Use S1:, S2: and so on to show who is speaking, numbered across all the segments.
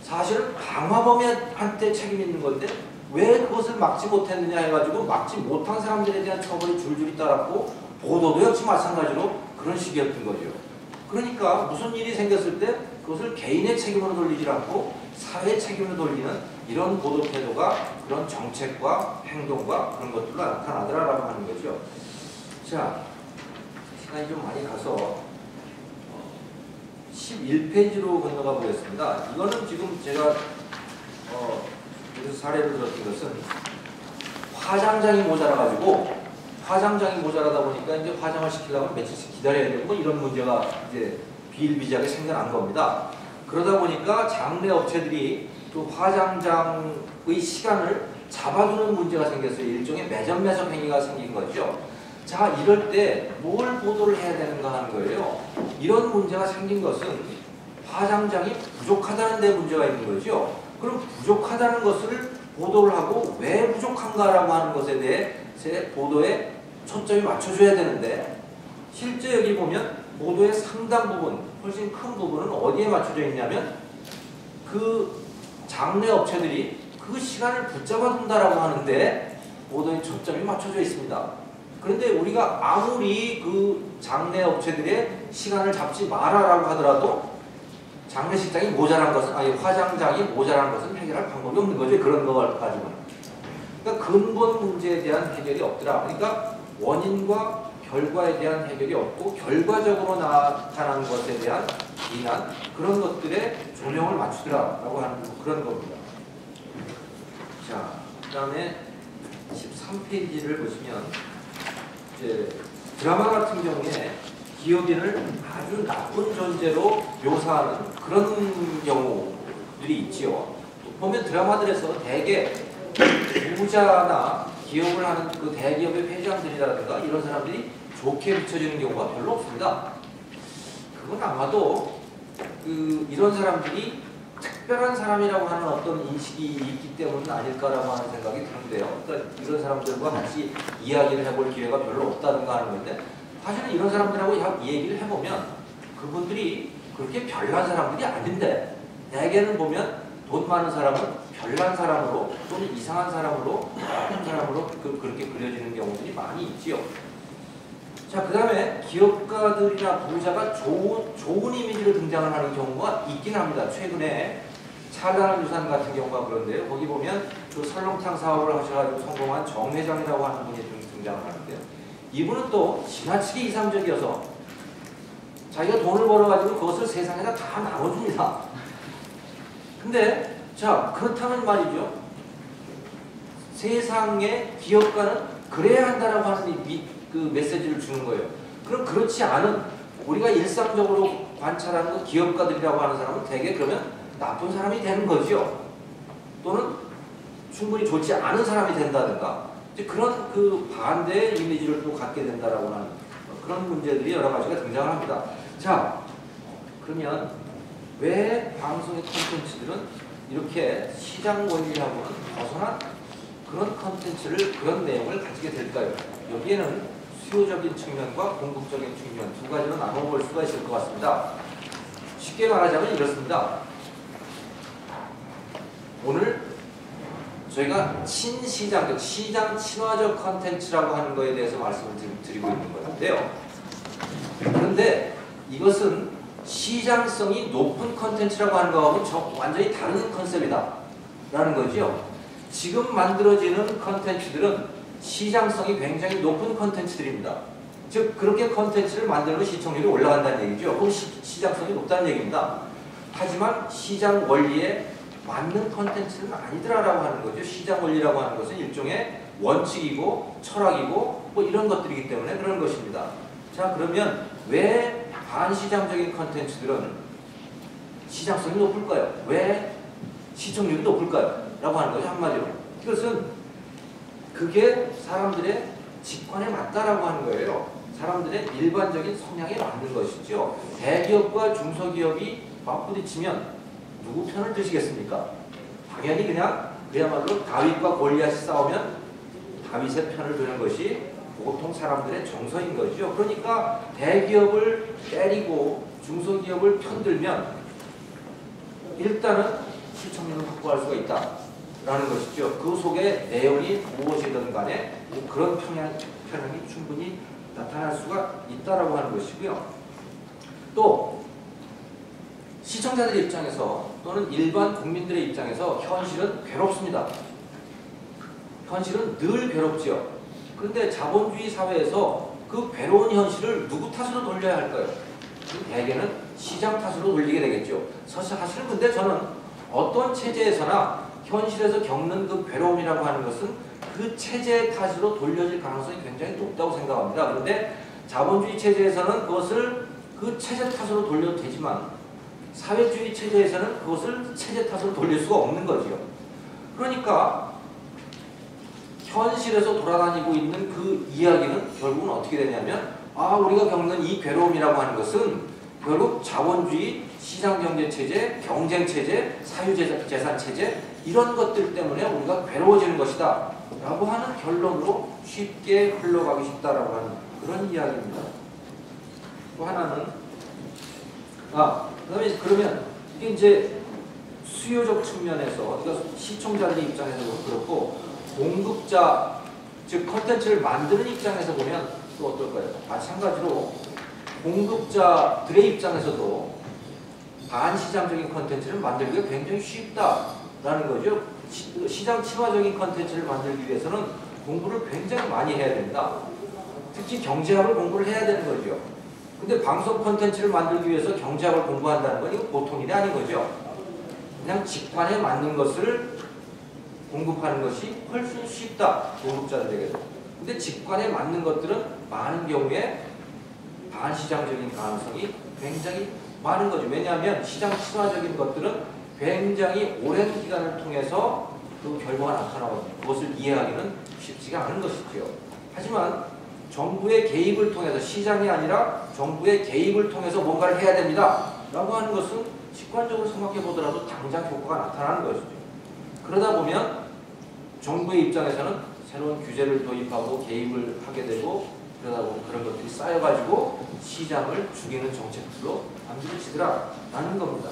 S1: 사실은 방화범한테 책임이 있는 건데 왜 그것을 막지 못했느냐 해가지고 막지 못한 사람들에 대한 처벌이 줄줄이 따랐고 보도도 역시 마찬가지로 그런 식이었던 거죠. 그러니까 무슨 일이 생겼을 때 그것을 개인의 책임으로 돌리지 않고 사회 책임으로 돌리는 이런 보도 태도가 그런 정책과 행동과 그런 것들로 나타나더라라고 하는 거죠. 자, 시간이 좀 많이 가서 11페이지로 건너가 보겠습니다. 이거는 지금 제가 여기서 사례를 들었던 것은 화장장이 모자라가지고 화장장이 모자라다 보니까 이제 화장을 시키려면 며칠씩 기다려야 되고 뭐 이런 문제가 이제 비일비재하게 생겨난 겁니다. 그러다 보니까 장례 업체들이 또 화장장의 시간을 잡아두는 문제가 생겼어요. 일종의 매점매석 행위가 생긴 거죠. 자, 이럴 때 뭘 보도를 해야 되는가 하는 거예요. 이런 문제가 생긴 것은 화장장이 부족하다는 데 문제가 있는 거죠. 그럼 부족하다는 것을 보도를 하고 왜 부족한가라고 하는 것에 대해 보도에 초점이 맞춰줘야 되는데 실제 여기 보면 보도의 상당 부분, 훨씬 큰 부분은 어디에 맞춰져 있냐면 그 장례 업체들이 그 시간을 붙잡아 둔다라고 하는데 보도의 초점이 맞춰져 있습니다. 그런데 우리가 아무리 그 장례 업체들의 시간을 잡지 마라라고 하더라도 장례식장이 모자란 것은, 아니 화장장이 모자란 것은 해결할 방법이 없는 거죠. 그런 거 가지고는. 그러니까 근본 문제에 대한 해결이 없더라. 그러니까 원인과 결과에 대한 해결이 없고 결과적으로 나타난 것에 대한 비난, 그런 것들에 조명을 맞추더라라고 하는 그런 겁니다. 자, 그 다음에 13페이지를 보시면 이제 드라마 같은 경우에 기업인을 아주 나쁜 존재로 묘사하는 그런 경우들이 있지요. 보면 드라마들에서 대개 부자나 기업을 하는 그 대기업의 회장들이라든가 이런 사람들이 좋게 비춰지는 경우가 별로 없습니다. 그건 아마도 이런 사람들이 특별한 사람이라고 하는 어떤 인식이 있기 때문은 아닐까라고 하는 생각이 드는데요. 그러니까 이런 사람들과 같이 이야기를 해볼 기회가 별로 없다든가 하는 건데 사실은 이런 사람들하고 얘기를 해보면 그분들이 그렇게 별난 사람들이 아닌데 대개는 보면 돈 많은 사람은 별난 사람으로 또는 이상한 사람으로 나쁜 사람으로 그렇게 그려지는 경우들이 많이 있지요. 자, 그 다음에 기업가들이나 부자가 좋은 이미지로 등장을 하는 경우가 있긴 합니다. 최근에 찬란한 유산 같은 경우가 그런데요. 거기 보면 그 설렁탕 사업을 하셔가지고 성공한 정 회장이라고 하는 분이 등장을 하는데요. 이분은 또 지나치게 이상적이어서 자기가 돈을 벌어가지고 그것을 세상에다 다 나눠줍니다. 근데 자, 그렇다면 말이죠. 세상의 기업가는 그래야 한다라고 하는 그 메시지를 주는 거예요. 그럼 그렇지 않은 우리가 일상적으로 관찰하는 그 기업가들이라고 하는 사람은 대개 그러면 나쁜 사람이 되는 거죠. 또는 충분히 좋지 않은 사람이 된다든가 이제 그런 그 반대의 이미지를 또 갖게 된다라고 하는 그런 문제들이 여러 가지가 등장을 합니다. 자, 그러면 왜 방송의 콘텐츠들은 이렇게 시장 원리하고는 벗어난 그런 콘텐츠를, 그런 내용을 가지게 될까요? 여기에는 수요적인 측면과 공급적인 측면 두 가지로 나눠볼 수가 있을 것 같습니다. 쉽게 말하자면 이렇습니다. 오늘 저희가 친시장, 시장 친화적 콘텐츠라고 하는 것에 대해서 말씀을 드리고 있는 건데요. 그런데 이것은 시장성이 높은 콘텐츠라고 하는 것하고 완전히 다른 컨셉이다 라는 거죠. 지금 만들어지는 콘텐츠들은 시장성이 굉장히 높은 콘텐츠들입니다. 즉 그렇게 콘텐츠를 만들면 시청률이 올라간다는 얘기죠. 그럼 시장성이 높다는 얘기입니다. 하지만 시장 원리에 맞는 콘텐츠는 아니더라라고 하는 거죠. 시장 원리라고 하는 것은 일종의 원칙이고 철학이고 뭐 이런 것들이기 때문에 그런 것입니다. 자, 그러면 왜 반시장적인 콘텐츠들은 시장성이 높을까요? 왜 시청률이 높을까요? 라고 하는 거죠. 한마디로. 이것은 그게 사람들의 직관에 맞다라고 하는 거예요. 사람들의 일반적인 성향에 맞는 것이죠. 대기업과 중소기업이 맞부딪히면 누구 편을 드시겠습니까? 당연히 그야말로 다윗과 골리앗이 싸우면 다윗의 편을 드는 것이 보통 사람들의 정서인 거죠. 그러니까 대기업을 때리고 중소기업을 편들면 일단은 시청률을 확보할 수가 있다라는 것이죠. 그 속에 내용이 무엇이든 간에 그런 편향이 충분히 나타날 수가 있다라고 하는 것이고요. 또 시청자들의 입장에서 또는 일반 국민들의 입장에서 현실은 괴롭습니다. 현실은 늘 괴롭지요. 그런데 자본주의 사회에서 그 괴로운 현실을 누구 탓으로 돌려야 할까요? 대개는 시장 탓으로 돌리게 되겠죠. 사실은 근데 저는 어떤 체제에서나 현실에서 겪는 그 괴로움이라고 하는 것은 그 체제의 탓으로 돌려질 가능성이 굉장히 높다고 생각합니다. 그런데 자본주의 체제에서는 그것을 그 체제 탓으로 돌려도 되지만 사회주의 체제에서는 그것을 체제 탓으로 돌릴 수가 없는 거죠. 그러니까 현실에서 돌아다니고 있는 그 이야기는 결국은 어떻게 되냐면 우리가 겪는 이 괴로움이라고 하는 것은 결국 자본주의, 시장경제체제, 경쟁체제, 사유재산체제 이런 것들 때문에 우리가 괴로워지는 것이다 라고 하는 결론으로 쉽게 흘러가기 쉽다라고 하는 그런 이야기입니다. 또 하나는 그다음에 그러면 이게 이제 수요적 측면에서 그러니까 시청자들의 입장에서 그렇고 공급자 즉 콘텐츠를 만드는 입장에서 보면 또 어떨까요? 마찬가지로 공급자들의 입장에서도 반시장적인 콘텐츠를 만들기가 굉장히 쉽다라는 거죠. 시장 친화적인 콘텐츠를 만들기 위해서는 공부를 굉장히 많이 해야 된다. 특히 경제학을 공부를 해야 되는 거죠. 근데 방송 콘텐츠를 만들기 위해서 경제학을 공부한다는 건 이거 보통 일이 아닌 거죠. 그냥 직관에 맞는 것을 공급하는 것이 훨씬 쉽다. 공급자들에게도. 근데 직관에 맞는 것들은 많은 경우에 반시장적인 가능성이 굉장히 많은 거죠. 왜냐하면 시장 친화적인 것들은 굉장히 오랜 기간을 통해서 그 결과가 나타나거든요. 그것을 이해하기는 쉽지가 않은 것이죠. 하지만 정부의 개입을 통해서 시장이 아니라 정부의 개입을 통해서 뭔가를 해야 됩니다. 라고 하는 것은 직관적으로 생각해 보더라도 당장 효과가 나타나는 것이죠. 그러다 보면 정부의 입장에서는 새로운 규제를 도입하고 개입을 하게 되고 그러다 보면 그런 것들이 쌓여가지고 시장을 죽이는 정책들로 만들어지더라라는 겁니다.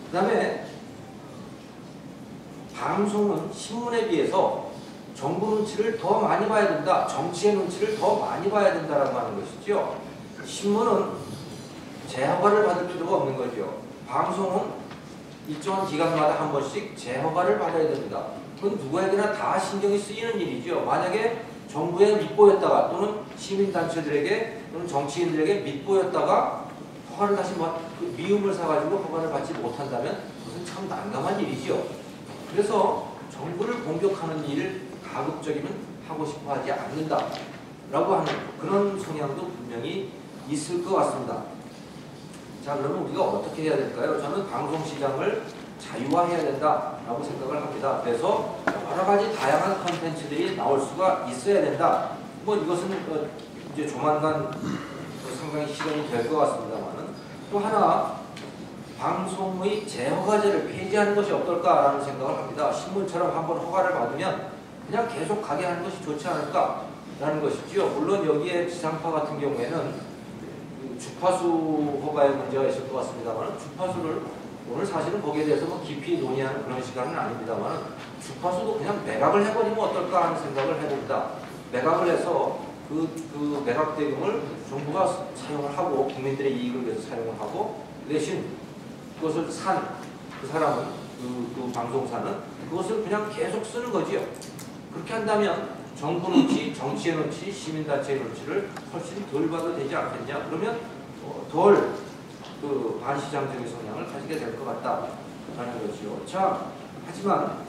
S1: 그 다음에 방송은 신문에 비해서 정부 눈치를 더 많이 봐야 된다. 정치의 눈치를 더 많이 봐야 된다라고 하는 것이죠. 신문은 재허가를 받을 필요가 없는 거죠. 방송은 일정한 기간마다 한 번씩 재허가를 받아야 됩니다. 그건 누구에게나 다 신경이 쓰이는 일이죠. 만약에 정부에 밑보였다가 또는 시민단체들에게 또는 정치인들에게 밑보였다가 허가를 다시 미움을 사가지고 허가를 받지 못한다면 그것은 참 난감한 일이죠. 그래서 정부를 공격하는 일을 가급적이면 하고 싶어 하지 않는다라고 하는 그런 성향도 분명히 있을 것 같습니다. 자, 그러면 우리가 어떻게 해야 될까요? 저는 방송시장을 자유화해야 된다라고 생각을 합니다. 그래서 여러 가지 다양한 컨텐츠들이 나올 수가 있어야 된다. 이것은 이제 조만간 상당히 실현이 될 것 같습니다만은 또 하나 방송의 재허가제를 폐지하는 것이 어떨까라는 생각을 합니다. 신문처럼 한번 허가를 받으면 그냥 계속 가게 하는 것이 좋지 않을까라는 것이지요. 물론 여기에 지상파 같은 경우에는 주파수 허가의 문제가 있을 것 같습니다만 주파수를 오늘 사실은 거기에 대해서 깊이 논의하는 그런 시간은 아닙니다만 주파수도 그냥 매각을 해버리면 어떨까 하는 생각을 해봅니다. 매각을 해서 그 매각 대금을 정부가 사용을 하고 국민들의 이익을 위해서 사용을 하고 그 대신 그것을 산 그 사람은 그 방송사는 그것을 그냥 계속 쓰는 거지요. 그렇게 한다면 정부 눈치, 정치의 눈치, 시민단체의 눈치를 훨씬 덜 봐도 되지 않겠냐. 그러면 덜 그 반시장적인 성향을 가지게 될 것 같다라는 거지요. 자, 하지만